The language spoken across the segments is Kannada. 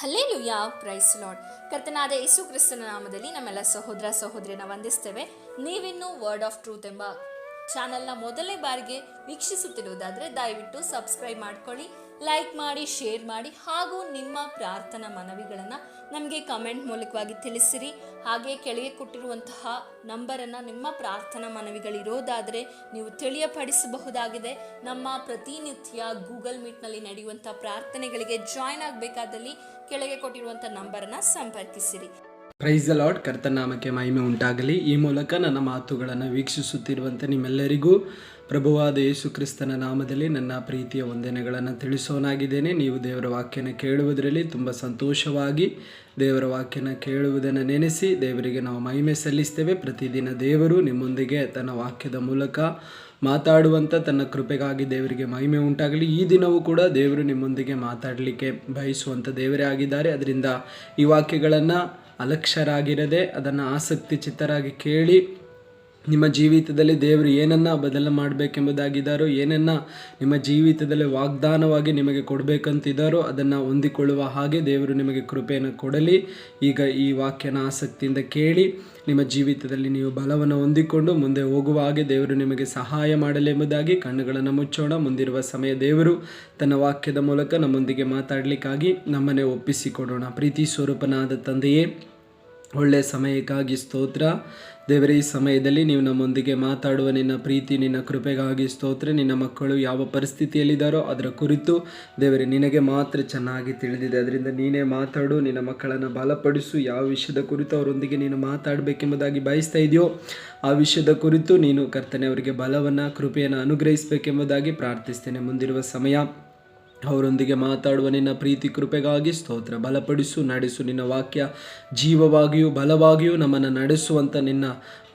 Hallelujah, price lord. ಕರ್ತನಾದ ಯೇಸು ಕ್ರಿಸ್ತನ ನಾಮದಲ್ಲಿ ನಮ್ಮೆಲ್ಲ ಸಹೋದರ ಸಹೋದರಿಯನ್ನ ವಂದಿಸ್ತೇವೆ. ನೀವಿನ್ನೂ ವರ್ಡ್ ಆಫ್ ಟ್ರೂತ್ ಎಂಬ ಚಾನಲ್ನ ಮೊದಲನೇ ಬಾರಿಗೆ ವೀಕ್ಷಿಸುತ್ತಿರುವುದಾದರೆ ದಯವಿಟ್ಟು ಸಬ್ಸ್ಕ್ರೈಬ್ ಮಾಡ್ಕೊಳ್ಳಿ, ಲೈಕ್ ಮಾಡಿ, ಶೇರ್ ಮಾಡಿ, ಹಾಗೂ ನಿಮ್ಮ ಪ್ರಾರ್ಥನಾ ಮನವಿಗಳನ್ನು ನಮಗೆ ಕಮೆಂಟ್ ಮೂಲಕವಾಗಿ ತಿಳಿಸಿರಿ. ಹಾಗೆ ಕೆಳಗೆ ಕೊಟ್ಟಿರುವಂತಹ ನಂಬರನ್ನು ನಿಮ್ಮ ಪ್ರಾರ್ಥನಾ ಮನವಿಗಳಿರೋದಾದರೆ ನೀವು ತಿಳಿಯಪಡಿಸಬಹುದಾಗಿದೆ. ನಮ್ಮ ಪ್ರತಿನಿತ್ಯ ಗೂಗಲ್ ಮೀಟ್ನಲ್ಲಿ ನಡೆಯುವಂಥ ಪ್ರಾರ್ಥನೆಗಳಿಗೆ ಜಾಯ್ನ್ ಆಗಬೇಕಾದಲ್ಲಿ ಕೆಳಗೆ ಕೊಟ್ಟಿರುವಂಥ ನಂಬರನ್ನು ಸಂಪರ್ಕಿಸಿರಿ. Praise the lord. ಕರ್ತನಾಮಕ್ಕೆ ಮಹಿಮೆ ಉಂಟಾಗಲಿ. ಈ ಮೂಲಕ ನನ್ನ ಮಾತುಗಳನ್ನು ವೀಕ್ಷಿಸುತ್ತಿರುವಂತೆ ನಿಮ್ಮೆಲ್ಲರಿಗೂ ಪ್ರಭುವಾದ ಯೇಸು ಕ್ರಿಸ್ತನ ನಾಮದಲ್ಲಿ ನನ್ನ ಪ್ರೀತಿಯ ವಂದನೆಗಳನ್ನು ತಿಳಿಸೋನಾಗಿದ್ದೇನೆ. ನೀವು ದೇವರ ವಾಕ್ಯನ ಕೇಳುವುದರಲ್ಲಿ ತುಂಬ ಸಂತೋಷವಾಗಿ ದೇವರ ವಾಕ್ಯನ ಕೇಳುವುದನ್ನು ನೆನೆಸಿ ದೇವರಿಗೆ ನಾವು ಮಹಿಮೆ ಸಲ್ಲಿಸ್ತೇವೆ. ಪ್ರತಿದಿನ ದೇವರು ನಿಮ್ಮೊಂದಿಗೆ ತನ್ನ ವಾಕ್ಯದ ಮೂಲಕ ಮಾತಾಡುವಂಥ ತನ್ನ ಕೃಪೆಗಾಗಿ ದೇವರಿಗೆ ಮಹಿಮೆ ಉಂಟಾಗಲಿ. ಈ ದಿನವೂ ಕೂಡ ದೇವರು ನಿಮ್ಮೊಂದಿಗೆ ಮಾತಾಡಲಿಕ್ಕೆ ಬಯಸುವಂಥ ದೇವರೇ ಆಗಿದ್ದಾರೆ. ಅದರಿಂದ ಈ ವಾಕ್ಯಗಳನ್ನು ಅಲಕ್ಷ್ಯರಾಗಿರದೆ ಅದನ್ನು ಆಸಕ್ತಿ ಚಿತ್ತರಾಗಿ ಕೇಳಿ ನಿಮ್ಮ ಜೀವಿತದಲ್ಲಿ ದೇವರು ಏನನ್ನು ಬದಲು ಮಾಡಬೇಕೆಂಬುದಾಗಿದ್ದಾರೋ, ಏನನ್ನು ನಿಮ್ಮ ಜೀವಿತದಲ್ಲಿ ವಾಗ್ದಾನವಾಗಿ ನಿಮಗೆ ಕೊಡಬೇಕಂತಿದ್ದಾರೋ ಅದನ್ನು ಹೊಂದಿಕೊಳ್ಳುವ ಹಾಗೆ ದೇವರು ನಿಮಗೆ ಕೃಪೆಯನ್ನು ಕೊಡಲಿ. ಈಗ ಈ ವಾಕ್ಯನ ಆಸಕ್ತಿಯಿಂದ ಕೇಳಿ ನಿಮ್ಮ ಜೀವಿತದಲ್ಲಿ ನೀವು ಬಲವನ್ನು ಹೊಂದಿಕೊಂಡು ಮುಂದೆ ಹೋಗುವ ಹಾಗೆ ದೇವರು ನಿಮಗೆ ಸಹಾಯ ಮಾಡಲೆಂಬುದಾಗಿ ಕಣ್ಣುಗಳನ್ನು ಮುಚ್ಚೋಣ. ಮುಂದಿರುವ ಸಮಯ ದೇವರು ತನ್ನ ವಾಕ್ಯದ ಮೂಲಕ ನಮ್ಮೊಂದಿಗೆ ಮಾತಾಡಲಿಕ್ಕಾಗಿ ನಮ್ಮನ್ನೇ ಒಪ್ಪಿಸಿಕೊಡೋಣ. ಪ್ರೀತಿ ಸ್ವರೂಪನಾದ ತಂದೆಯೇ, ಒಳ್ಳೆಯ ಸಮಯಕ್ಕಾಗಿ ಸ್ತೋತ್ರ ದೇವರೇ. ಈ ಸಮಯದಲ್ಲಿ ನೀವು ನಮ್ಮೊಂದಿಗೆ ಮಾತಾಡುವ ನಿನ್ನ ಪ್ರೀತಿ, ನಿನ್ನ ಕೃಪೆಗಾಗಿ ಸ್ತೋತ್ರ. ನಿನ್ನ ಮಕ್ಕಳು ಯಾವ ಪರಿಸ್ಥಿತಿಯಲ್ಲಿದ್ದಾರೋ ಅದರ ಕುರಿತು ದೇವರೇ ನಿನಗೆ ಮಾತ್ರ ಚೆನ್ನಾಗಿ ತಿಳಿದಿದೆ. ಅದರಿಂದ ನೀನೇ ಮಾತಾಡು, ನಿನ್ನ ಮಕ್ಕಳನ್ನು ಬಲಪಡಿಸು. ಯಾವ ವಿಷಯದ ಕುರಿತು ಅವರೊಂದಿಗೆ ನೀನು ಮಾತಾಡಬೇಕೆಂಬುದಾಗಿ ಬಯಸ್ತಾ ಇದೆಯೋ ಆ ವಿಷಯದ ಕುರಿತು ನೀನು ಕರ್ತನೆ ಅವರಿಗೆ ಬಲವನ್ನು, ಕೃಪೆಯನ್ನು ಅನುಗ್ರಹಿಸಬೇಕೆಂಬುದಾಗಿ ಪ್ರಾರ್ಥಿಸ್ತೇನೆ. ಮುಂದಿರುವ ಸಮಯ ಅವರೊಂದಿಗೆ ಮಾತಾಡುವ ನಿನ್ನ ಪ್ರೀತಿ ಕೃಪೆಗಾಗಿ ಸ್ತೋತ್ರ. ಬಲಪಡಿಸು, ನಡೆಸು. ನಿನ್ನ ವಾಕ್ಯ ಜೀವವಾಗಿಯೂ ಬಲವಾಗಿಯೂ ನಮ್ಮನ್ನು ನಡೆಸುವಂಥ ನಿನ್ನ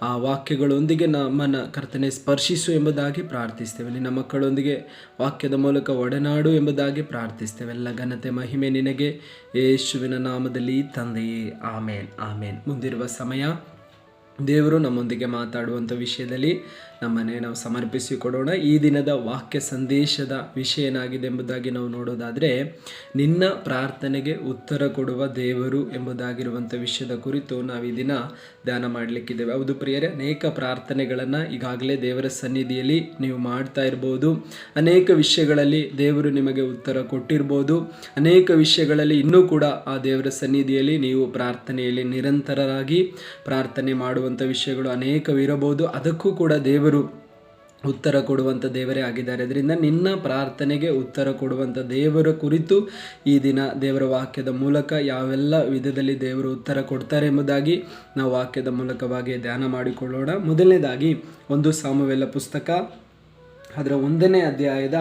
ಆ ವಾಕ್ಯಗಳೊಂದಿಗೆ ನಮ್ಮನ್ನು ಕರ್ತನೆ ಸ್ಪರ್ಶಿಸು ಎಂಬುದಾಗಿ ಪ್ರಾರ್ಥಿಸ್ತೇವೆ. ನಿನ್ನ ಮಕ್ಕಳೊಂದಿಗೆ ವಾಕ್ಯದ ಮೂಲಕ ಒಡನಾಡು ಎಂಬುದಾಗಿ ಪ್ರಾರ್ಥಿಸ್ತೇವೆ. ಎಲ್ಲ ಘನತೆ ಮಹಿಮೆ ನಿನಗೆ, ಯೇಸುವಿನ ನಾಮದಲ್ಲಿ ತಂದೆಯೇ, ಆಮೇನ್ ಆಮೇನ್. ಮುಂದಿರುವ ಸಮಯ ದೇವರು ನಮ್ಮೊಂದಿಗೆ ಮಾತಾಡುವಂಥ ವಿಷಯದಲ್ಲಿ ನಮ್ಮನ್ನೇ ನಾವು ಸಮರ್ಪಿಸಿಕೊಡೋಣ. ಈ ದಿನದ ವಾಕ್ಯ ಸಂದೇಶದ ವಿಷಯ ಏನಾಗಿದೆ ಎಂಬುದಾಗಿ ನಾವು ನೋಡೋದಾದರೆ, ನಿನ್ನ ಪ್ರಾರ್ಥನೆಗೆ ಉತ್ತರ ಕೊಡುವ ದೇವರು ಎಂಬುದಾಗಿರುವಂಥ ವಿಷಯದ ಕುರಿತು ನಾವು ಈ ದಿನ ಧ್ಯಾನ ಮಾಡಲಿಕ್ಕಿದ್ದೇವೆ. ಹೌದು ಪ್ರಿಯರೇ, ಅನೇಕ ಪ್ರಾರ್ಥನೆಗಳನ್ನು ಈಗಾಗಲೇ ದೇವರ ಸನ್ನಿಧಿಯಲ್ಲಿ ನೀವು ಮಾಡ್ತಾ ಇರ್ಬೋದು. ಅನೇಕ ವಿಷಯಗಳಲ್ಲಿ ದೇವರು ನಿಮಗೆ ಉತ್ತರ ಕೊಟ್ಟಿರ್ಬೋದು. ಅನೇಕ ವಿಷಯಗಳಲ್ಲಿ ಇನ್ನೂ ಕೂಡ ಆ ದೇವರ ಸನ್ನಿಧಿಯಲ್ಲಿ ನೀವು ಪ್ರಾರ್ಥನೆಯಲ್ಲಿ ನಿರಂತರರಾಗಿ ಪ್ರಾರ್ಥನೆ ಮಾಡುವಂಥ ವಿಷಯಗಳು ಅನೇಕವಿರಬಹುದು. ಅದಕ್ಕೂ ಕೂಡ ದೇವರು ಉತ್ತರ ಕೊಡುವಂಥ ದೇವರೇ ಆಗಿದ್ದಾರೆ. ಅದರಿಂದ ನಿನ್ನ ಪ್ರಾರ್ಥನೆಗೆ ಉತ್ತರ ಕೊಡುವಂಥ ದೇವರ ಕುರಿತು ಈ ದಿನ ದೇವರ ವಾಕ್ಯದ ಮೂಲಕ ಯಾವೆಲ್ಲ ವಿಧದಲ್ಲಿ ದೇವರು ಉತ್ತರ ಕೊಡ್ತಾರೆ ಎಂಬುದಾಗಿ ನಾವು ವಾಕ್ಯದ ಮೂಲಕವಾಗಿ ಧ್ಯಾನ ಮಾಡಿಕೊಳ್ಳೋಣ. ಮೊದಲನೇದಾಗಿ 1 ಸಾಮುವೇಲ ಪುಸ್ತಕ ಅದರ 1ನೇ ಅಧ್ಯಾಯದ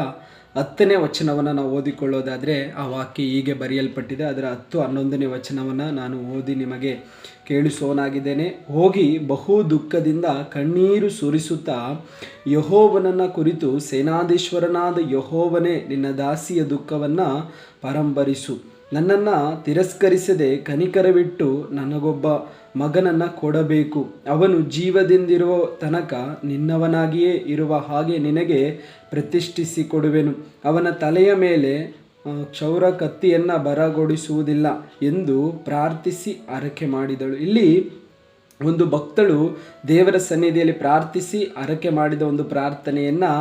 10ನೇ ವಚನವನ್ನು ನಾವು ಓದಿಕೊಳ್ಳೋದಾದರೆ ಆ ವಾಕ್ಯ ಹೀಗೆ ಬರೆಯಲ್ಪಟ್ಟಿದೆ. ಅದರ 10-11ನೇ ವಚನವನ್ನು ನಾನು ಓದಿ ನಿಮಗೆ ಕೇಳಿಸೋನಾಗಿದ್ದೇನೆ. ಹೋಗಿ ಬಹು ದುಃಖದಿಂದ ಕಣ್ಣೀರು ಸುರಿಸುತ್ತಾ ಯೆಹೋವನನ್ನು ಕುರಿತು, ಸೇನಾಧೀಶ್ವರನಾದ ಯೆಹೋವನೇ, ನಿನ್ನ ದಾಸಿಯ ದುಃಖವನ್ನು ಪರಂಪರಿಸು. ನನ್ನನ್ನು ತಿರಸ್ಕರಿಸದೆ ಕನಿಕರವಿಟ್ಟು ನನಗೊಬ್ಬ ಮಗನನ್ನು ಕೊಡಬೇಕು. ಅವನು ಜೀವದಿಂದಿರುವ ತನಕ ನಿನ್ನವನಾಗಿಯೇ ಇರುವ ಹಾಗೆ ನಿನಗೆ ಪ್ರತಿಷ್ಠಿಸಿ ಕೊಡುವೆನು. ಅವನ ತಲೆಯ ಮೇಲೆ ಕ್ಷೌರ ಕತ್ತಿಯನ್ನು ಬರಗೊಡಿಸುವುದಿಲ್ಲ ಎಂದು ಪ್ರಾರ್ಥಿಸಿ ಹರಕೆ ಮಾಡಿದಳು. ಇಲ್ಲಿ ಒಂದು ಭಕ್ತಳು ದೇವರ ಸನ್ನಿಧಿಯಲ್ಲಿ ಪ್ರಾರ್ಥಿಸಿ ಹರಕೆ ಮಾಡಿದ ಒಂದು ಪ್ರಾರ್ಥನೆಯನ್ನು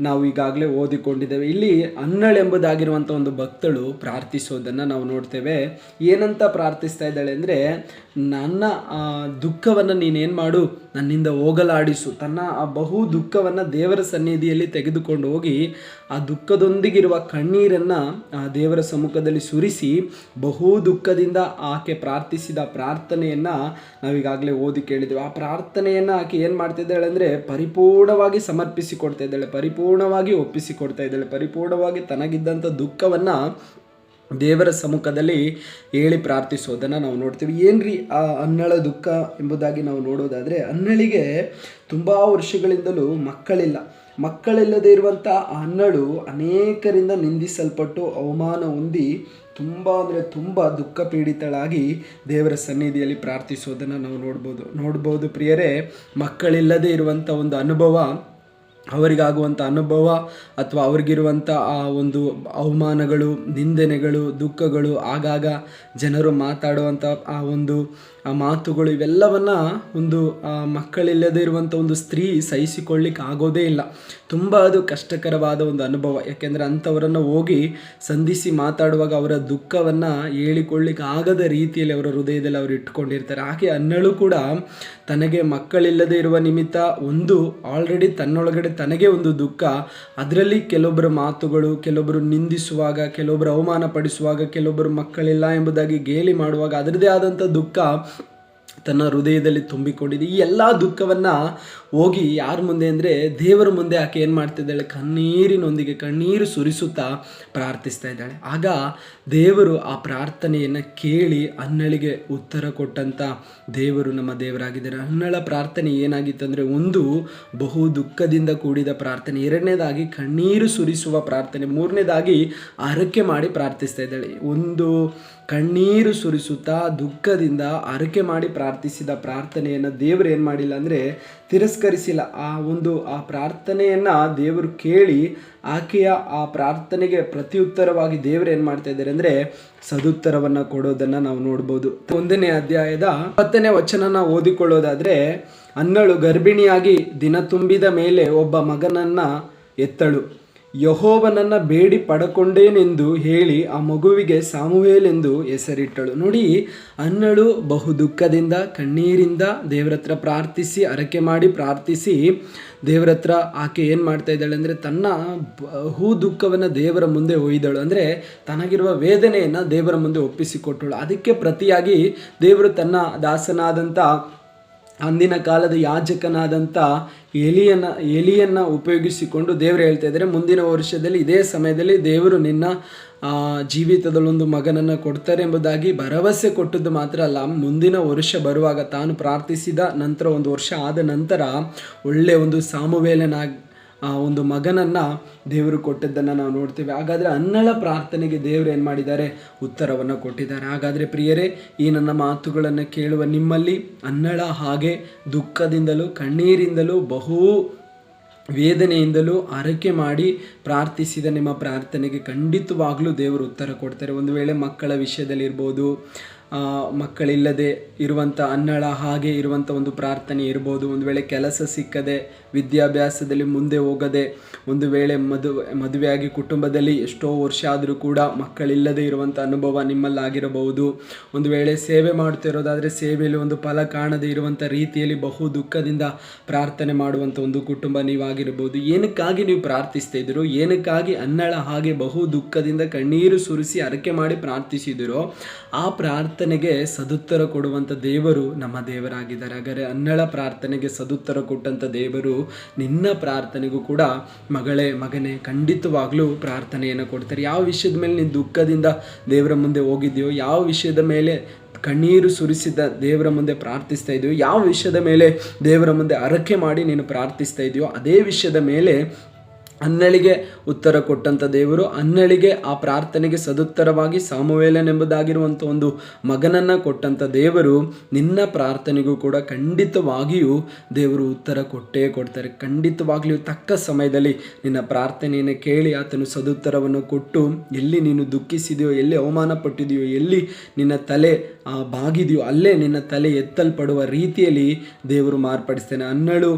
ನಾವು ಈಗಾಗಲೇ ಓದಿಕೊಂಡಿದ್ದೇವೆ. ಇಲ್ಲಿ ಅನ್ನಳೆಂಬುದಾಗಿರುವಂಥ ಒಂದು ಭಕ್ತಳು ಪ್ರಾರ್ಥಿಸೋದನ್ನು ನಾವು ನೋಡ್ತೇವೆ. ಏನಂತ ಪ್ರಾರ್ಥಿಸ್ತಾ ಇದ್ದಾಳೆ ಅಂದರೆ, ನನ್ನ ದುಃಖವನ್ನು ನೀನೇನು ಮಾಡು, ನನ್ನಿಂದ ಹೋಗಲಾಡಿಸು. ತನ್ನ ಆ ಬಹು ದುಃಖವನ್ನು ದೇವರ ಸನ್ನಿಧಿಯಲ್ಲಿ ತೆಗೆದುಕೊಂಡು ಹೋಗಿ ಆ ದುಃಖದೊಂದಿಗಿರುವ ಕಣ್ಣೀರನ್ನು ದೇವರ ಸಮ್ಮುಖದಲ್ಲಿ ಸುರಿಸಿ ಬಹು ದುಃಖದಿಂದ ಆಕೆ ಪ್ರಾರ್ಥಿಸಿದ ಪ್ರಾರ್ಥನೆಯನ್ನು ನಾವೀಗಾಗಲೇ ಓದಿ ಕೇಳಿದ್ದೇವೆ. ಆ ಪ್ರಾರ್ಥನೆಯನ್ನು ಆಕೆ ಏನು ಮಾಡ್ತಿದ್ದಾಳೆ ಅಂದರೆ ಪರಿಪೂರ್ಣವಾಗಿ ಸಮರ್ಪಿಸಿಕೊಡ್ತಾ ಇದ್ದಾಳೆ, ಪರಿಪೂರ್ಣವಾಗಿ ಒಪ್ಪಿಸಿಕೊಡ್ತಾ ಇದ್ದಾಳೆ, ಪರಿಪೂರ್ಣವಾಗಿ ತನಗಿದ್ದಂಥ ದುಃಖವನ್ನು ದೇವರ ಸಮ್ಮುಖದಲ್ಲಿ ಹೇಳಿ ಪ್ರಾರ್ಥಿಸೋದನ್ನು ನಾವು ನೋಡ್ತೀವಿ. ಏನ್ರಿ ಆ ಅನ್ನಳ ದುಃಖ ಎಂಬುದಾಗಿ ನಾವು ನೋಡೋದಾದರೆ, ಅನ್ನಳಿಗೆ ತುಂಬ ವರ್ಷಗಳಿಂದಲೂ ಮಕ್ಕಳಿಲ್ಲದೆ ಇರುವಂಥ ಆ ಅನ್ನಳು ಅನೇಕರಿಂದ ನಿಂದಿಸಲ್ಪಟ್ಟು ಅವಮಾನ ಹೊಂದಿ ತುಂಬ ದುಃಖ ಪೀಡಿತಳಾಗಿ ದೇವರ ಸನ್ನಿಧಿಯಲ್ಲಿ ಪ್ರಾರ್ಥಿಸೋದನ್ನು ನಾವು ನೋಡ್ಬೋದು ಪ್ರಿಯರೇ. ಮಕ್ಕಳಿಲ್ಲದೆ ಇರುವಂಥ ಒಂದು ಅನುಭವ ಅವರಿಗಾಗುವಂಥ ಅನುಭವ ಅಥವಾ ಅವ್ರಿಗಿರುವಂಥ ಆ ಒಂದು ಅವಮಾನಗಳು, ನಿಂದನೆಗಳು, ದುಃಖಗಳು, ಆಗಾಗ ಜನರು ಮಾತಾಡುವಂಥ ಆ ಒಂದು ಆ ಮಾತುಗಳು, ಇವೆಲ್ಲವನ್ನು ಒಂದು ಮಕ್ಕಳಿಲ್ಲದೆ ಇರುವಂಥ ಒಂದು ಸ್ತ್ರೀ ಸಹಿಸಿಕೊಳ್ಳಿಕ್ಕೆ ಆಗೋದೇ ಇಲ್ಲ. ತುಂಬ ಅದು ಕಷ್ಟಕರವಾದ ಒಂದು ಅನುಭವ. ಯಾಕೆಂದರೆ ಅಂಥವರನ್ನು ಹೋಗಿ ಸಂಧಿಸಿ ಮಾತಾಡುವಾಗ ಅವರ ದುಃಖವನ್ನು ಹೇಳಿಕೊಳ್ಳಿಕ್ಕೆ ಆಗದ ರೀತಿಯಲ್ಲಿ ಅವರ ಹೃದಯದಲ್ಲಿ ಅವರು ಇಟ್ಕೊಂಡಿರ್ತಾರೆ. ಹಾಗೆ ಅನ್ನಳು ಕೂಡ ತನಗೆ ಮಕ್ಕಳಿಲ್ಲದೆ ಇರುವ ನಿಮಿತ್ತ ಒಂದು ಆಲ್ರೆಡಿ ತನ್ನೊಳಗಡೆ ತನಗೆ ಒಂದು ದುಃಖ, ಅದರಲ್ಲಿ ಕೆಲವೊಬ್ಬರ ಮಾತುಗಳು, ಕೆಲವೊಬ್ಬರು ನಿಂದಿಸುವಾಗ, ಕೆಲವೊಬ್ಬರು ಅವಮಾನ ಪಡಿಸುವಾಗ, ಕೆಲವೊಬ್ಬರು ಮಕ್ಕಳಿಲ್ಲ ಎಂಬುದಾಗಿ ಗೇಲಿ ಮಾಡುವಾಗ ಅದರದೇ ಆದಂಥ ದುಃಖ ತನ್ನ ಹೃದಯದಲ್ಲಿ ತುಂಬಿಕೊಂಡಿದೆ. ಈ ಎಲ್ಲ ದುಃಖವನ್ನು ಹೋಗಿ ಯಾರ ಮುಂದೆ ಅಂದರೆ ದೇವರ ಮುಂದೆ ಆಕೆ ಏನು ಮಾಡ್ತಿದ್ದಾಳೆ, ಕಣ್ಣೀರಿನೊಂದಿಗೆ ಕಣ್ಣೀರು ಸುರಿಸುತ್ತಾ ಪ್ರಾರ್ಥಿಸ್ತಾ ಇದ್ದಾಳೆ. ಆಗ ದೇವರು ಆ ಪ್ರಾರ್ಥನೆಯನ್ನು ಕೇಳಿ ಅನ್ನಳಿಗೆ ಉತ್ತರ ಕೊಟ್ಟಂಥ ದೇವರು ನಮ್ಮ ದೇವರಾಗಿದ್ದಾರೆ. ಅನ್ನಳ ಪ್ರಾರ್ಥನೆ ಏನಾಗಿತ್ತು ಅಂದರೆ, ಒಂದು ಬಹು ದುಃಖದಿಂದ ಕೂಡಿದ ಪ್ರಾರ್ಥನೆ, ಎರಡನೇದಾಗಿ ಕಣ್ಣೀರು ಸುರಿಸುವ ಪ್ರಾರ್ಥನೆ, ಮೂರನೇದಾಗಿ ಹರಕೆ ಮಾಡಿ ಪ್ರಾರ್ಥಿಸ್ತಾ ಇದ್ದಾಳೆ. ಒಂದು ಕಣ್ಣೀರು ಸುರಿಸುತ್ತಾ ದುಃಖದಿಂದ ಹರಕೆ ಮಾಡಿ ಪ್ರಾರ್ಥಿಸಿದ ಪ್ರಾರ್ಥನೆಯನ್ನು ದೇವರು ಏನು ಮಾಡಿಲ್ಲ ಅಂದರೆ ತಿರಸ್ಕರಿಸಿಲ್ಲ. ಆ ಪ್ರಾರ್ಥನೆಯನ್ನು ದೇವರು ಕೇಳಿ ಆಕೆಯ ಆ ಪ್ರಾರ್ಥನೆಗೆ ಪ್ರತ್ಯುತ್ತರವಾಗಿ ದೇವರು ಏನು ಮಾಡ್ತಾ ಇದ್ದಾರೆ ಅಂದರೆ ಸದುತ್ತರವನ್ನು ಕೊಡೋದನ್ನು ನಾವು ನೋಡ್ಬೋದು. 1ನೇ ಅಧ್ಯಾಯದ 10ನೇ ವಚನ ನಾವು ಓದಿಕೊಳ್ಳೋದಾದರೆ, ಅನ್ನಳು ಗರ್ಭಿಣಿಯಾಗಿ ದಿನ ತುಂಬಿದ ಮೇಲೆ ಒಬ್ಬ ಮಗನನ್ನು ಎತ್ತಳು, ಯೆಹೋವನನ್ನು ಬೇಡಿ ಪಡಕೊಂಡೇನೆಂದು ಹೇಳಿ ಆ ಮಗುವಿಗೆ ಸಾಮುವೇಲ್ ಎಂದು ಹೆಸರಿಟ್ಟಳು. ನೋಡಿ, ಅನ್ನಳು ಬಹು ದುಃಖದಿಂದ ಕಣ್ಣೀರಿಂದ ದೇವರ ಹತ್ರ ಪ್ರಾರ್ಥಿಸಿ ಹರಕೆ ಮಾಡಿ ಪ್ರಾರ್ಥಿಸಿ ದೇವರ ಹತ್ರ ಆಕೆ ಏನು ಮಾಡ್ತಾ ಇದ್ದಾಳೆ ಅಂದರೆ ತನ್ನ ಬಹು ದುಃಖವನ್ನು ದೇವರ ಮುಂದೆ ಒಯ್ದಳು. ಅಂದರೆ ತನಗಿರುವ ವೇದನೆಯನ್ನು ದೇವರ ಮುಂದೆ ಒಪ್ಪಿಸಿಕೊಟ್ಟಳು. ಅದಕ್ಕೆ ಪ್ರತಿಯಾಗಿ ದೇವರು ತನ್ನ ದಾಸನಾದಂಥ ಅಂದಿನ ಕಾಲದ ಯಾಜಕನಾದಂಥ ಎಲಿಯನ್ನು ಉಪಯೋಗಿಸಿಕೊಂಡು ದೇವರು ಹೇಳ್ತಾ ಇದ್ದಾರೆ, ಮುಂದಿನ ವರ್ಷದಲ್ಲಿ ಇದೇ ಸಮಯದಲ್ಲಿ ದೇವರು ನಿನ್ನ ಜೀವಿತದಲ್ಲೊಂದು ಮಗನನ್ನು ಕೊಡ್ತಾರೆ ಎಂಬುದಾಗಿ ಭರವಸೆ ಕೊಟ್ಟದ್ದು ಮಾತ್ರ ಅಲ್ಲ, ಮುಂದಿನ ವರ್ಷ ಬರುವಾಗ ತಾನು ಪ್ರಾರ್ಥಿಸಿದ ನಂತರ 1 ವರ್ಷ ಆದ ನಂತರ ಒಳ್ಳೆಯ ಒಂದು ಸಾಮುವೇಲನಾಗಿ ಒಂದು ಮಗನನ್ನು ದೇವರು ಕೊಟ್ಟದ್ದನ್ನು ನಾವು ನೋಡ್ತೇವೆ. ಹಾಗಾದರೆ ಅನ್ನಳ ಪ್ರಾರ್ಥನೆಗೆ ದೇವರು ಏನು ಮಾಡಿದ್ದಾರೆ, ಉತ್ತರವನ್ನು ಕೊಟ್ಟಿದ್ದಾರೆ. ಹಾಗಾದರೆ ಪ್ರಿಯರೇ, ಈ ನನ್ನ ಮಾತುಗಳನ್ನು ಕೇಳುವ ನಿಮ್ಮಲ್ಲಿ ಅನ್ನಳ ಹಾಗೆ ದುಃಖದಿಂದಲೂ ಕಣ್ಣೀರಿಂದಲೂ ಬಹು ವೇದನೆಯಿಂದಲೂ ಹರಕೆ ಮಾಡಿ ಪ್ರಾರ್ಥಿಸಿದ ನಿಮ್ಮ ಪ್ರಾರ್ಥನೆಗೆ ಖಂಡಿತವಾಗಲೂ ದೇವರು ಉತ್ತರ ಕೊಡ್ತಾರೆ. ಒಂದು ವೇಳೆ ಮಕ್ಕಳ ವಿಷಯದಲ್ಲಿ ಇರ್ಬೋದು, ಮಕ್ಕಳಿಲ್ಲದೆ ಇರುವಂಥ ಅನ್ನಳ ಹಾಗೆ ಇರುವಂಥ ಒಂದು ಪ್ರಾರ್ಥನೆ ಇರ್ಬೋದು, ಒಂದು ವೇಳೆ ಕೆಲಸ ಸಿಕ್ಕದೆ ವಿದ್ಯಾಭ್ಯಾಸದಲ್ಲಿ ಮುಂದೆ ಹೋಗದೆ, ಒಂದು ವೇಳೆ ಮದುವೆಯಾಗಿ ಕುಟುಂಬದಲ್ಲಿ ಎಷ್ಟೋ ವರ್ಷ ಆದರೂ ಕೂಡ ಮಕ್ಕಳಿಲ್ಲದೆ ಇರುವಂಥ ಅನುಭವ ನಿಮ್ಮಲ್ಲಾಗಿರಬಹುದು. ಒಂದು ವೇಳೆ ಸೇವೆ ಮಾಡ್ತಿರೋದಾದರೆ ಸೇವೆಯಲ್ಲಿ ಒಂದು ಫಲ ಕಾಣದೇ ಇರುವಂಥ ರೀತಿಯಲ್ಲಿ ಬಹು ದುಃಖದಿಂದ ಪ್ರಾರ್ಥನೆ ಮಾಡುವಂಥ ಒಂದು ಕುಟುಂಬ ನೀವಾಗಿರ್ಬೋದು. ಏನಕ್ಕಾಗಿ ನೀವು ಪ್ರಾರ್ಥಿಸ್ತಾ ಇದ್ದೀರೋ, ಏನಕ್ಕಾಗಿ ಅನ್ನಳ ಹಾಗೆ ಬಹು ದುಃಖದಿಂದ ಕಣ್ಣೀರು ಸುರಿಸಿ ಹರಕೆ ಮಾಡಿ ಪ್ರಾರ್ಥಿಸಿದಿರೋ ಆ ಪ್ರಾರ್ಥನೆಗೆ ಸದುತ್ತರ ಕೊಡುವಂಥ ದೇವರು ನಮ್ಮ ದೇವರಾಗಿದ್ದಾರೆ. ಹಾಗಾದರೆ ಅನ್ನಳ ಪ್ರಾರ್ಥನೆಗೆ ಸದುತ್ತರ ಕೊಟ್ಟಂಥ ದೇವರು ನಿನ್ನ ಪ್ರಾರ್ಥನೆಗೂ ಕೂಡ ಮಗಳೇ ಮಗನೇ ಖಂಡಿತವಾಗ್ಲೂ ಪ್ರಾರ್ಥನೆಯನ್ನು ಕೊಡ್ತಾರೆ. ಯಾವ ವಿಷಯದ ಮೇಲೆ ನೀನು ದುಃಖದಿಂದ ದೇವರ ಮುಂದೆ ಹೋಗಿದೆಯೋ, ಯಾವ ವಿಷಯದ ಮೇಲೆ ಕಣ್ಣೀರು ಸುರಿಸಿದ ದೇವರ ಮುಂದೆ ಪ್ರಾರ್ಥಿಸ್ತಾ ಇದೆಯೋ, ಯಾವ ವಿಷಯದ ಮೇಲೆ ದೇವರ ಮುಂದೆ ಹರಕೆ ಮಾಡಿ ನೀನು ಪ್ರಾರ್ಥಿಸ್ತಾ ಇದೆಯೋ ಅದೇ ವಿಷಯದ ಮೇಲೆ ಅನ್ನಳಿಗೆ ಉತ್ತರ ಕೊಟ್ಟಂಥ ದೇವರು ಅನ್ನಳಿಗೆ ಆ ಪ್ರಾರ್ಥನೆಗೆ ಸದುತ್ತರವಾಗಿ ಸಾಮುವೇಲನೆಂಬುದಾಗಿರುವಂಥ ಒಂದು ಮಗನನ್ನು ಕೊಟ್ಟಂಥ ದೇವರು ನಿನ್ನ ಪ್ರಾರ್ಥನೆಗೂ ಕೂಡ ಖಂಡಿತವಾಗಿಯೂ ದೇವರು ಉತ್ತರ ಕೊಟ್ಟೇ ಕೊಡ್ತಾರೆ. ಖಂಡಿತವಾಗ್ಲಿಯೂ ತಕ್ಕ ಸಮಯದಲ್ಲಿ ನಿನ್ನ ಪ್ರಾರ್ಥನೆಯನ್ನು ಕೇಳಿ ಆತನು ಸದುತ್ತರವನ್ನು ಕೊಟ್ಟು, ಎಲ್ಲಿ ನೀನು ದುಃಖಿಸಿದೆಯೋ, ಎಲ್ಲಿ ಅವಮಾನ ಪಟ್ಟಿದೆಯೋ, ಎಲ್ಲಿ ನಿನ್ನ ತಲೆ ಬಾಗಿದೆಯೋ ಅಲ್ಲೇ ನಿನ್ನ ತಲೆ ಎತ್ತಲ್ಪಡುವ ರೀತಿಯಲ್ಲಿ ದೇವರು ಮಾರ್ಪಡಿಸ್ತಾನೆ. ಅನ್ನಳು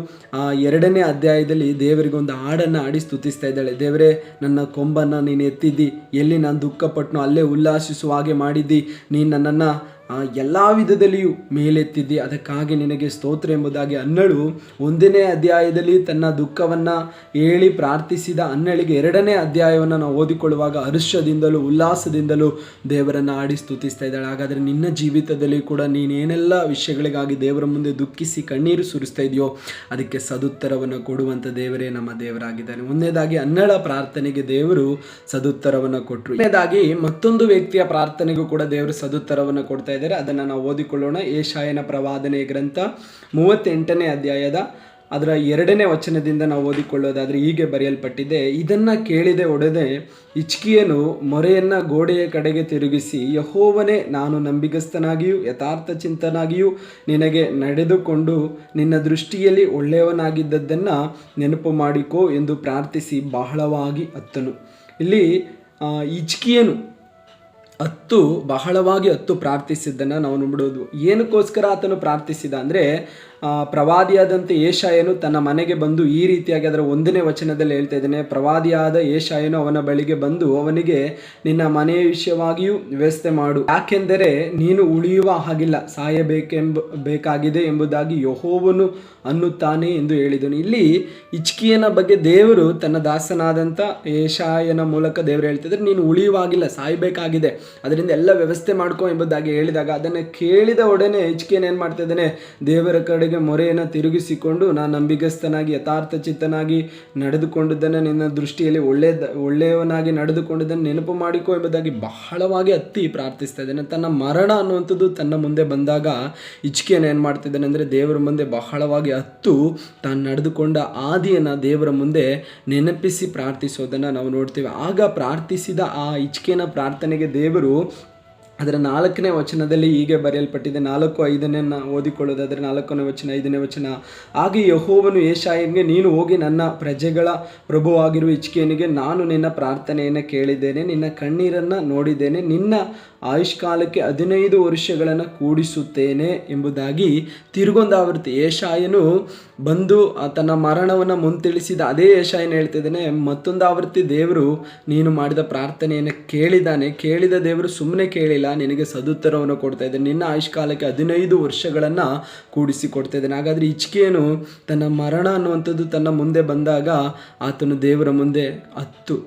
2ನೇ ಅಧ್ಯಾಯದಲ್ಲಿ ದೇವರಿಗೆ ಒಂದು ಹಾಡನ್ನು ಹಾಡಿ ಸ್ತುತಿಸ್ತಾ ಇದ್ದಾಳೆ. ದೇವರೇ, ನನ್ನ ಕೊಂಬನ್ನು ನೀನು ಎತ್ತಿದ್ದಿ, ಎಲ್ಲಿ ನಾನು ದುಃಖಪಟ್ಟನೋ ಅಲ್ಲೇ ಉಲ್ಲಾಸಿಸುವ ಹಾಗೆ ಮಾಡಿದ್ದಿ, ನೀನು ನನ್ನನ್ನು ಎಲ್ಲ ವಿಧದಲ್ಲಿಯೂ ಮೇಲೆತ್ತಿದ್ದಿ, ಅದಕ್ಕಾಗಿ ನಿನಗೆ ಸ್ತೋತ್ರ ಎಂಬುದಾಗಿ ಅನ್ನಳು 1ನೇ ಅಧ್ಯಾಯದಲ್ಲಿ ತನ್ನ ದುಃಖವನ್ನು ಹೇಳಿ ಪ್ರಾರ್ಥಿಸಿದ ಅನ್ನಳಿಗೆ 2ನೇ ಅಧ್ಯಾಯವನ್ನು ನಾವು ಓದಿಕೊಳ್ಳುವಾಗ ಹರ್ಷದಿಂದಲೂ ಉಲ್ಲಾಸದಿಂದಲೂ ದೇವರನ್ನು ಆಡಿ ಸ್ತುತಿಸ್ತಾ ಇದ್ದಾಳೆ. ಹಾಗಾದರೆ ನಿನ್ನ ಜೀವಿತದಲ್ಲಿ ಕೂಡ ನೀನೇನೆಲ್ಲ ವಿಷಯಗಳಿಗಾಗಿ ದೇವರ ಮುಂದೆ ದುಃಖಿಸಿ ಕಣ್ಣೀರು ಸುರಿಸ್ತಾ ಇದೆಯೋ ಅದಕ್ಕೆ ಸದುತ್ತರವನ್ನು ಕೊಡುವಂಥ ದೇವರೇ ನಮ್ಮ ದೇವರಾಗಿದ್ದಾನೆ. ಒಂದನೇದಾಗಿ ಅನ್ನಳ ಪ್ರಾರ್ಥನೆಗೆ ದೇವರು ಸದುತ್ತರವನ್ನು ಕೊಟ್ಟರು. ಎರಡನೇದಾಗಿ ಮತ್ತೊಂದು ವ್ಯಕ್ತಿಯ ಪ್ರಾರ್ಥನೆಗೂ ಕೂಡ ದೇವರು ಸದುತ್ತರವನ್ನು ಕೊಡ್ತಾ ಇದ್ದಾರೆ. ಅದನ್ನು ನಾವು ಓದಿಕೊಳ್ಳೋಣ. ಯೆಶಾಯನ ಪ್ರವಾದನೆ ಗ್ರಂಥ 38ನೇ ಅಧ್ಯಾಯದ ಅದರ 2ನೇ ವಚನದಿಂದ ನಾವು ಓದಿಕೊಳ್ಳೋದಾದರೆ ಹೀಗೆ ಬರೆಯಲ್ಪಟ್ಟಿದೆ, ಇದನ್ನು ಕೇಳಿದೆ ಒಡೆದೆ ಹಿಜ್ಕೀಯನು ಮೊರೆಯನ್ನು ಗೋಡೆಯ ಕಡೆಗೆ ತಿರುಗಿಸಿ, ಯೆಹೋವನೇ, ನಾನು ನಂಬಿಗಸ್ತನಾಗಿಯೂ ಯಥಾರ್ಥ ಚಿಂತನಾಗಿಯೂ ನಿನಗೆ ನಡೆದುಕೊಂಡು ನಿನ್ನ ದೃಷ್ಟಿಯಲ್ಲಿ ಒಳ್ಳೆಯವನಾಗಿದ್ದದ್ದನ್ನು ನೆನಪು ಮಾಡಿಕೋ ಎಂದು ಪ್ರಾರ್ಥಿಸಿ ಬಹಳವಾಗಿ ಅತ್ತನು. ಇಲ್ಲಿ ಹಿಜ್ಕೀಯನು ಬಹಳವಾಗಿ ಪ್ರಾರ್ಥಿಸಿದ್ದನ್ನು ನಾವು ನೋಡ್ಬೋದು. ಏನಕ್ಕೋಸ್ಕರ ಆತನು ಪ್ರಾರ್ಥಿಸಿದ ಅಂದರೆ, ಪ್ರವಾದಿಯಾದಂಥ ಯೆಶಾಯನು ತನ್ನ ಮನೆಗೆ ಬಂದು ಈ ರೀತಿಯಾಗಿ ಅದರ 1ನೇ ವಚನದಲ್ಲಿ ಹೇಳ್ತಾ ಇದ್ದಾನೆ, ಪ್ರವಾದಿಯಾದ ಯೆಶಾಯನು ಅವನ ಬಳಿಗೆ ಬಂದು ಅವನಿಗೆ, ನಿನ್ನ ಮನೆಯ ವಿಷಯವಾಗಿಯೂ ವ್ಯವಸ್ಥೆ ಮಾಡು, ಯಾಕೆಂದರೆ ನೀನು ಉಳಿಯುವ ಹಾಗಿಲ್ಲ, ಬೇಕಾಗಿದೆ ಎಂಬುದಾಗಿ ಯೆಹೋವನು ಅನ್ನುತ್ತಾನೆ ಎಂದು ಹೇಳಿದನು. ಇಲ್ಲಿ ಹಿಜ್ಕೀಯನ ಬಗ್ಗೆ ದೇವರು ತನ್ನ ದಾಸನಾದಂಥ ಯೆಶಾಯನ ಮೂಲಕ ದೇವರು ಹೇಳ್ತಿದ್ರೆ, ನೀನು ಉಳಿಯುವಾಗಿಲ್ಲ, ಸಾಯಬೇಕಾಗಿದೆ, ಅದರಿಂದ ಎಲ್ಲ ವ್ಯವಸ್ಥೆ ಮಾಡ್ಕೊ ಎಂಬುದಾಗಿ ಹೇಳಿದಾಗ ಅದನ್ನು ಕೇಳಿದ ಒಡನೆ ಹಿಜ್ಕೀಯನ ಏನು ಮಾಡ್ತಾ ಇದ್ದಾನೆ, ದೇವರ ಕಡೆಗೆ ಮೊರೆಯನ್ನು ತಿರುಗಿಸಿಕೊಂಡು, ನಾನು ನಂಬಿಗಸ್ತನಾಗಿ ಯಥಾರ್ಥ ಚಿತ್ತನಾಗಿ ನಡೆದುಕೊಂಡಿದ್ದನ್ನು, ನಿನ್ನ ದೃಷ್ಟಿಯಲ್ಲಿ ಒಳ್ಳೆಯವನಾಗಿ ನಡೆದುಕೊಂಡಿದ್ದನ್ನು ನೆನಪು ಮಾಡಿಕೊ ಎಂಬುದಾಗಿ ಬಹಳವಾಗಿ ಪ್ರಾರ್ಥಿಸ್ತಾ ಇದ್ದಾನೆ. ತನ್ನ ಮರಣ ಅನ್ನುವಂಥದ್ದು ತನ್ನ ಮುಂದೆ ಬಂದಾಗ ಹಿಜ್ಕೀಯನ ಏನು ಮಾಡ್ತಿದ್ದಾನೆ ಅಂದರೆ, ದೇವರ ಮುಂದೆ ಬಹಳವಾಗಿ ತಾನು ನಡೆದುಕೊಂಡ ಆದಿಯನ್ನು ದೇವರ ಮುಂದೆ ನೆನಪಿಸಿ ಪ್ರಾರ್ಥಿಸೋದನ್ನು ನಾವು ನೋಡ್ತೇವೆ. ಆಗ ಪ್ರಾರ್ಥಿಸಿದ ಆ ಹಿಜ್ಕೀಯನ ಪ್ರಾರ್ಥನೆಗೆ ದೇವರು ಅದರ 4ನೇ ವಚನದಲ್ಲಿ ಹೀಗೆ ಬರೆಯಲ್ಪಟ್ಟಿದೆ, 4-5 ಓದಿಕೊಳ್ಳೋದಾದರೆ 4ನೇ ವಚನ 5ನೇ ವಚನ, ಹಾಗೆ ಯೆಹೋವನು ಯೆಶಾಯನಿಗೆ, ನೀನು ಹೋಗಿ ನನ್ನ ಪ್ರಜೆಗಳ ಪ್ರಭುವಾಗಿರುವ ಹಿಜ್ಕೀಯನಿಗೆ, ನಾನು ನಿನ್ನ ಪ್ರಾರ್ಥನೆಯನ್ನು ಕೇಳಿದ್ದೇನೆ, ನಿನ್ನ ಕಣ್ಣೀರನ್ನು ನೋಡಿದ್ದೇನೆ, ನಿನ್ನ ಆಯುಷ್ಕಾಲಕ್ಕೆ 15 ವರ್ಷಗಳನ್ನು ಕೂಡಿಸುತ್ತೇನೆ ಎಂಬುದಾಗಿ ತಿರುಗೊಂದಾವೃತ್ತಿ ಯೆಶಾಯನು ಬಂದು ತನ್ನ ಮರಣವನ್ನು ಮುಂತಿಳಿಸಿದ ಅದೇ ಯೆಶಾಯನು ಹೇಳ್ತಿದ್ದಾನೆ, ಮತ್ತೊಂದು ಆವೃತ್ತಿ ದೇವರು ನೀನು ಮಾಡಿದ ಪ್ರಾರ್ಥನೆಯನ್ನು ಕೇಳಿದ ದೇವರು ಸುಮ್ಮನೆ ಕೇಳಿಲ್ಲ, ನಿನಗೆ ಸದುತ್ತರವನ್ನು ಕೊಡ್ತಾ ಇದ್ದಾನೆ, ನಿನ್ನ ಆಯುಷ್ಕಾಲಕ್ಕೆ 15 ವರ್ಷಗಳನ್ನು ಕೂಡಿಸಿ ಕೊಡ್ತಾ ಇದ್ದಾನೆ. ಹಾಗಾದರೆ ಹಿಜ್ಕೀಯನು ತನ್ನ ಮರಣ ಅನ್ನುವಂಥದ್ದು ತನ್ನ ಮುಂದೆ ಬಂದಾಗ ಆತನು ದೇವರ ಮುಂದೆ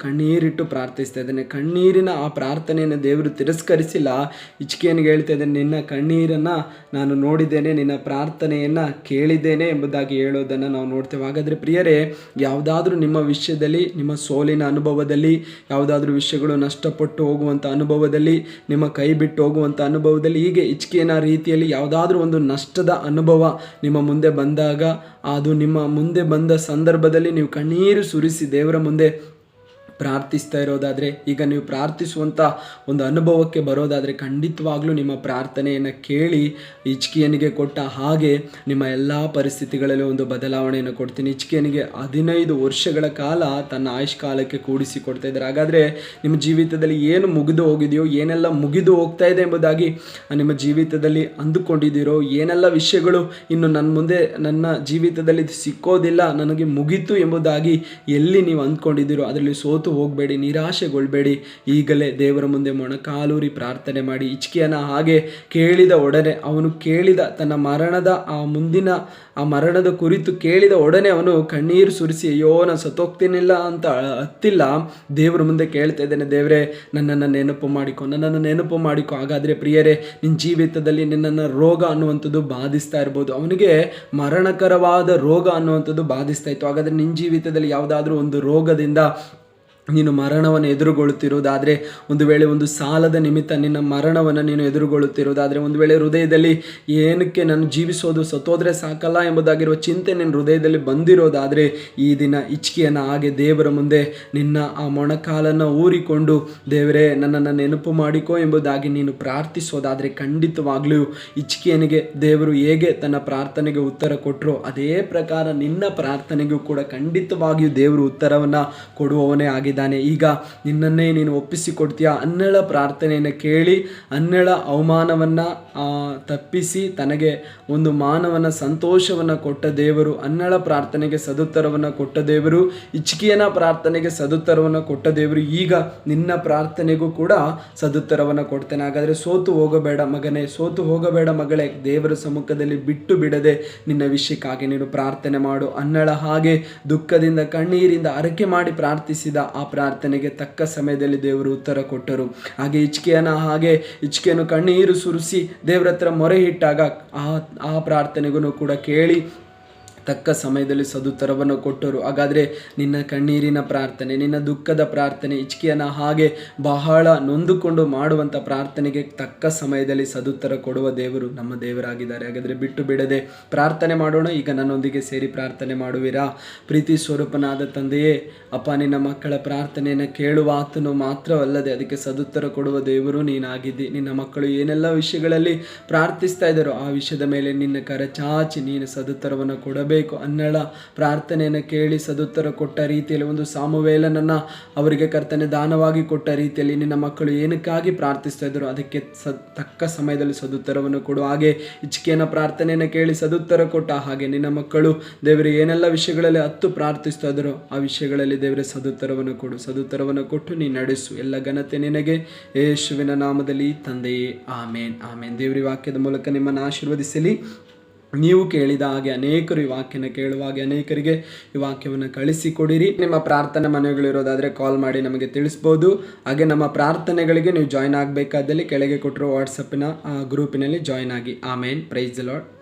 ಕಣ್ಣೀರಿಟ್ಟು ಪ್ರಾರ್ಥಿಸ್ತಾ ಇದ್ದಾನೆ. ಕಣ್ಣೀರಿನ ಆ ಪ್ರಾರ್ಥನೆಯನ್ನು ದೇವರು ತಿರಸ್ಕರಿಸಿಲ್ಲ. ಹಿಜ್ಕೀಯನಿಗೆ ಹೇಳ್ತಾ ಇದ್ದಾನೆ, ನಿನ್ನ ಕಣ್ಣೀರನ್ನು ನಾನು ನೋಡಿದ್ದೇನೆ, ನಿನ್ನ ಪ್ರಾರ್ಥನೆಯನ್ನು ಕೇಳಿದ್ದೇನೆ ಎಂಬುದಾಗಿ ಹೇಳೋದನ್ನು ನಾವು ನೋಡ್ತೇವೆ. ಹಾಗಾದರೆ ಪ್ರಿಯರೇ, ಯಾವುದಾದ್ರೂ ನಿಮ್ಮ ವಿಷಯದಲ್ಲಿ, ನಿಮ್ಮ ಸೋಲಿನ ಅನುಭವದಲ್ಲಿ, ಯಾವುದಾದ್ರೂ ವಿಷಯಗಳು ನಷ್ಟಪಟ್ಟು ಹೋಗುವಂಥ ಅನುಭವದಲ್ಲಿ, ನಿಮ್ಮ ಕೈ ಬಿಟ್ಟು ಹೋಗುವಂಥ ಅನುಭವದಲ್ಲಿ, ಹೀಗೆ ಹಿಜ್ಕೀಯನ ರೀತಿಯಲ್ಲಿ ಯಾವುದಾದ್ರೂ ಒಂದು ನಷ್ಟದ ಅನುಭವ ನಿಮ್ಮ ಮುಂದೆ ಬಂದಾಗ, ಅದು ನಿಮ್ಮ ಮುಂದೆ ಬಂದ ಸಂದರ್ಭದಲ್ಲಿ ನೀವು ಕಣ್ಣೀರು ಸುರಿಸಿ ದೇವರ ಮುಂದೆ ಪ್ರಾರ್ಥಿಸ್ತಾ ಇರೋದಾದರೆ, ಈಗ ನೀವು ಪ್ರಾರ್ಥಿಸುವಂಥ ಒಂದು ಅನುಭವಕ್ಕೆ ಬರೋದಾದರೆ, ಖಂಡಿತವಾಗ್ಲೂ ನಿಮ್ಮ ಪ್ರಾರ್ಥನೆಯನ್ನು ಕೇಳಿ ಹಿಜ್ಕೀಯನಿಗೆ ಕೊಟ್ಟ ಹಾಗೆ ನಿಮ್ಮ ಎಲ್ಲ ಪರಿಸ್ಥಿತಿಗಳಲ್ಲಿ ಒಂದು ಬದಲಾವಣೆಯನ್ನು ಕೊಡ್ತೀನಿ. ಹಿಜ್ಕೀಯನಿಗೆ 15 ವರ್ಷಗಳ ಕಾಲ ತನ್ನ ಆಯುಷ್ಕಾಲಕ್ಕೆ ಕೂಡಿಸಿ ಕೊಡ್ತಾ ಇದ್ದಾರೆ. ಹಾಗಾದರೆ ನಿಮ್ಮ ಜೀವಿತದಲ್ಲಿ ಏನು ಮುಗಿದು ಹೋಗಿದೆಯೋ, ಏನೆಲ್ಲ ಮುಗಿದು ಹೋಗ್ತಾ ಇದೆ ಎಂಬುದಾಗಿ ನಿಮ್ಮ ಜೀವಿತದಲ್ಲಿ ಅಂದುಕೊಂಡಿದ್ದೀರೋ, ಏನೆಲ್ಲ ವಿಷಯಗಳು ಇನ್ನು ನನ್ನ ಜೀವಿತದಲ್ಲಿ ಸಿಕ್ಕೋದಿಲ್ಲ, ನನಗೆ ಮುಗೀತು ಎಂಬುದಾಗಿ ಎಲ್ಲಿ ನೀವು ಅಂದ್ಕೊಂಡಿದ್ದೀರೋ ಅದರಲ್ಲಿ ಸೋತು ಹೋಗಬೇಡಿ, ನಿರಾಶೆಗೊಳ್ಬೇಡಿ. ಈಗಲೇ ದೇವರ ಮುಂದೆ ಮೊಣಕಾಲೂರಿ ಪ್ರಾರ್ಥನೆ ಮಾಡಿ. ಹಿಜ್ಕೀಯನ ಹಾಗೆ ಕೇಳಿದ ಒಡನೆ, ಅವನು ಕೇಳಿದ ತನ್ನ ಮರಣದ ಆ ಮರಣದ ಕುರಿತು ಕೇಳಿದ ಒಡನೆ ಅವನು ಕಣ್ಣೀರು ಸುರಿಸಿ, ಅಯ್ಯೋ ನಾನು ಸತ್ತೋಗ್ತೀನಿಲ್ಲ ಅಂತ ಹತ್ತಿಲ್ಲ, ದೇವರ ಮುಂದೆ ಕೇಳ್ತಾ ಇದ್ದೇನೆ, ದೇವರೇ ನನ್ನನ್ನು ನೆನಪು ಮಾಡಿಕೊ. ಹಾಗಾದರೆ ಪ್ರಿಯರೇ, ನಿನ್ನ ಜೀವಿತದಲ್ಲಿ ನಿನ್ನನ್ನು ರೋಗ ಅನ್ನುವಂಥದ್ದು ಬಾಧಿಸ್ತಾ ಇರ್ಬೋದು. ಅವನಿಗೆ ಮರಣಕರವಾದ ರೋಗ ಅನ್ನುವಂಥದ್ದು ಬಾಧಿಸ್ತಾ ಇತ್ತು. ಹಾಗಾದರೆ ನಿನ್ನ ಜೀವಿತದಲ್ಲಿ ಯಾವುದಾದ್ರೂ ಒಂದು ರೋಗದಿಂದ ನೀನು ಮರಣವನ್ನು ಎದುರುಗೊಳ್ಳುತ್ತಿರುವುದಾದರೆ, ಒಂದು ವೇಳೆ ಒಂದು ಸಾಲದ ನಿಮಿತ್ತ ನಿನ್ನ ಮರಣವನ್ನು ನೀನು ಎದುರುಗೊಳ್ಳುತ್ತಿರುವುದಾದರೆ, ಒಂದು ವೇಳೆ ಹೃದಯದಲ್ಲಿ ಏನಕ್ಕೆ ನಾನು ಜೀವಿಸೋದು, ಸತ್ತೋದ್ರೆ ಸಾಕಲ್ಲ ಎಂಬುದಾಗಿರುವ ಚಿಂತೆ ನಿನ್ನ ಹೃದಯದಲ್ಲಿ ಬಂದಿರೋದಾದರೆ, ಈ ದಿನ ಹಿಜ್ಕೀಯನ ಹಾಗೆ ದೇವರ ಮುಂದೆ ನಿನ್ನ ಆ ಮೊಣಕಾಲನ್ನು ಊರಿಕೊಂಡು, ದೇವರೇ ನನ್ನನ್ನು ನೆನಪು ಮಾಡಿಕೋ ಎಂಬುದಾಗಿ ನೀನು ಪ್ರಾರ್ಥಿಸೋದಾದರೆ, ಖಂಡಿತವಾಗ್ಲೂ ಹಿಜ್ಕೀಯನಿಗೆ ದೇವರು ಹೇಗೆ ತನ್ನ ಪ್ರಾರ್ಥನೆಗೆ ಉತ್ತರ ಕೊಟ್ಟರೋ ಅದೇ ಪ್ರಕಾರ ನಿನ್ನ ಪ್ರಾರ್ಥನೆಗೂ ಕೂಡ ಖಂಡಿತವಾಗಿಯೂ ದೇವರು ಉತ್ತರವನ್ನು ಕೊಡುವವನೇ ಆಗಿದ್ದಾನೆ. ಈಗ ನಿನ್ನನ್ನೇ ನೀನು ಒಪ್ಪಿಸಿಕೊಡ್ತೀಯಾ? ಅನ್ನಳ ಪ್ರಾರ್ಥನೆಯನ್ನು ಕೇಳಿ ಅನ್ನಳ ಅವಮಾನವನ್ನು ತಪ್ಪಿಸಿ ತನಗೆ ಒಂದು ಮಾನವನ ಸಂತೋಷವನ್ನು ಕೊಟ್ಟ ದೇವರು, ಅನ್ನಳ ಪ್ರಾರ್ಥನೆಗೆ ಸದುತ್ತರವನ್ನು ಕೊಟ್ಟ ದೇವರು, ಹಿಜ್ಕೀಯನ ಪ್ರಾರ್ಥನೆಗೆ ಸದುತ್ತರವನ್ನು ಕೊಟ್ಟ ದೇವರು ಈಗ ನಿನ್ನ ಪ್ರಾರ್ಥನೆಗೂ ಕೂಡ ಸದುತ್ತರವನ್ನು ಕೊಡ್ತೇನೆ. ಹಾಗಾದರೆ ಸೋತು ಹೋಗಬೇಡ ಮಗನೇ, ಸೋತು ಹೋಗಬೇಡ ಮಗಳೇ. ದೇವರ ಸಮ್ಮುಖದಲ್ಲಿ ಬಿಟ್ಟು ಬಿಡದೆ ನಿನ್ನ ವಿಷಯಕ್ಕಾಗಿ ನೀನು ಪ್ರಾರ್ಥನೆ ಮಾಡು. ಅನ್ನಳ ಹಾಗೆ ದುಃಖದಿಂದ ಕಣ್ಣೀರಿಂದ ಅರಕೆ ಮಾಡಿ ಪ್ರಾರ್ಥಿಸಿದ ಆ ಪ್ರಾರ್ಥನೆಗೆ ತಕ್ಕ ಸಮಯದಲ್ಲಿ ದೇವರು ಉತ್ತರ ಕೊಟ್ಟರು. ಹಾಗೆ ಹಿಜ್ಕೀಯನು ಕಣ್ಣೀರು ಸುರಿಸಿ ದೇವರ ಹತ್ರ ಮೊರೆ ಇಟ್ಟಾಗ ಆ ಪ್ರಾರ್ಥನೆಗೂ ಕೂಡ ಕೇಳಿ ತಕ್ಕ ಸಮಯದಲ್ಲಿ ಸದುತ್ತರವನ್ನು ಕೊಟ್ಟರು. ಹಾಗಾದರೆ ನಿನ್ನ ಕಣ್ಣೀರಿನ ಪ್ರಾರ್ಥನೆ, ನಿನ್ನ ದುಃಖದ ಪ್ರಾರ್ಥನೆ, ಹಿಜ್ಕೀಯನ ಹಾಗೆ ಬಹಳ ನೊಂದುಕೊಂಡು ಮಾಡುವಂಥ ಪ್ರಾರ್ಥನೆಗೆ ತಕ್ಕ ಸಮಯದಲ್ಲಿ ಸದುತ್ತರ ಕೊಡುವ ದೇವರು ನಮ್ಮ ದೇವರಾಗಿದ್ದಾರೆ. ಹಾಗಾದರೆ ಬಿಟ್ಟು ಬಿಡದೆ ಪ್ರಾರ್ಥನೆ ಮಾಡೋಣ. ಈಗ ನನ್ನೊಂದಿಗೆ ಸೇರಿ ಪ್ರಾರ್ಥನೆ ಮಾಡುವಿರಾ? ಪ್ರೀತಿ ಸ್ವರೂಪನಾದ ತಂದೆಯೇ, ಅಪ್ಪ, ನಿನ್ನ ಮಕ್ಕಳ ಪ್ರಾರ್ಥನೆಯನ್ನು ಕೇಳುವ ಆತನು ಮಾತ್ರವಲ್ಲದೆ ಅದಕ್ಕೆ ಸದುತ್ತರ ಕೊಡುವ ದೇವರು ನೀನಾಗಿದ್ದಿ. ನಿನ್ನ ಮಕ್ಕಳು ಏನೆಲ್ಲ ವಿಷಯಗಳಲ್ಲಿ ಪ್ರಾರ್ಥಿಸ್ತಾ ಇದ್ದಾರೋ ಆ ವಿಷಯದ ಮೇಲೆ ನಿನ್ನ ಕರಚಾಚಿ ನೀನು ಸದುತ್ತರವನ್ನು ಕೊಡಬೇಕು. ಅನ್ನಳ ಪ್ರಾರ್ಥನೆಯನ್ನು ಕೇಳಿ ಸದುತ್ತರ ಕೊಟ್ಟ ರೀತಿಯಲ್ಲಿ ಒಂದು ಸಾಮುವೇಲನನ್ನು ಅವರಿಗೆ ಕರ್ತನೆ ದಾನವಾಗಿ ಕೊಟ್ಟ ರೀತಿಯಲ್ಲಿ ನಿನ್ನ ಮಕ್ಕಳು ಏನಕ್ಕಾಗಿ ಪ್ರಾರ್ಥಿಸ್ತಾ ಇದ್ರು ಅದಕ್ಕೆ ತಕ್ಕ ಸಮಯದಲ್ಲಿ ಸದುತ್ತರವನ್ನು ಕೊಡು. ಹಾಗೆ ಹಿಜ್ಕೀಯನ ಪ್ರಾರ್ಥನೆಯನ್ನು ಕೇಳಿ ಸದುತ್ತರ ಕೊಟ್ಟ ಹಾಗೆ ನಿನ್ನ ಮಕ್ಕಳು ದೇವರು ಏನೆಲ್ಲ ವಿಷಯಗಳಲ್ಲಿ ಪ್ರಾರ್ಥಿಸ್ತಾ ಇದ್ರು ಆ ವಿಷಯಗಳಲ್ಲಿ ದೇವರೇ ಸದುತ್ತರವನ್ನು ಕೊಡು. ಸದುತ್ತರವನ್ನು ಕೊಟ್ಟು ನೀ ನಡೆಸು. ಎಲ್ಲ ಘನತೆ ನಿನಗೆ, ಯೇಸುವಿನ ನಾಮದಲ್ಲಿ ತಂದೆಯೇ, ಆಮೇನ್ ಆಮೇನ್. ದೇವರ ವಾಕ್ಯದ ಮೂಲಕ ನಿಮ್ಮನ್ನು ಆಶೀರ್ವದಿಸಲಿ. ನೀವು ಕೇಳಿದ ಹಾಗೆ ಅನೇಕರು ಈ ವಾಕ್ಯನ ಕೇಳುವ ಹಾಗೆ ಅನೇಕರಿಗೆ ಈ ವಾಕ್ಯವನ್ನು ಕಳಿಸಿಕೊಡಿರಿ. ನಿಮ್ಮ ಪ್ರಾರ್ಥನೆ ಮನವಿಗಳಿರೋದಾದರೆ ಕಾಲ್ ಮಾಡಿ ನಮಗೆ ತಿಳಿಸ್ಬೋದು. ಹಾಗೆ ನಮ್ಮ ಪ್ರಾರ್ಥನೆಗಳಿಗೆ ನೀವು ಜಾಯ್ನ್ ಆಗಬೇಕಾದಲ್ಲಿ ಕೆಳಗೆ ಕೊಟ್ಟಿರೋ ವಾಟ್ಸಪ್ಪಿನ ಗ್ರೂಪಿನಲ್ಲಿ ಜಾಯ್ನ್ ಆಗಿ. ಆಮೇನ್. Praise the lord.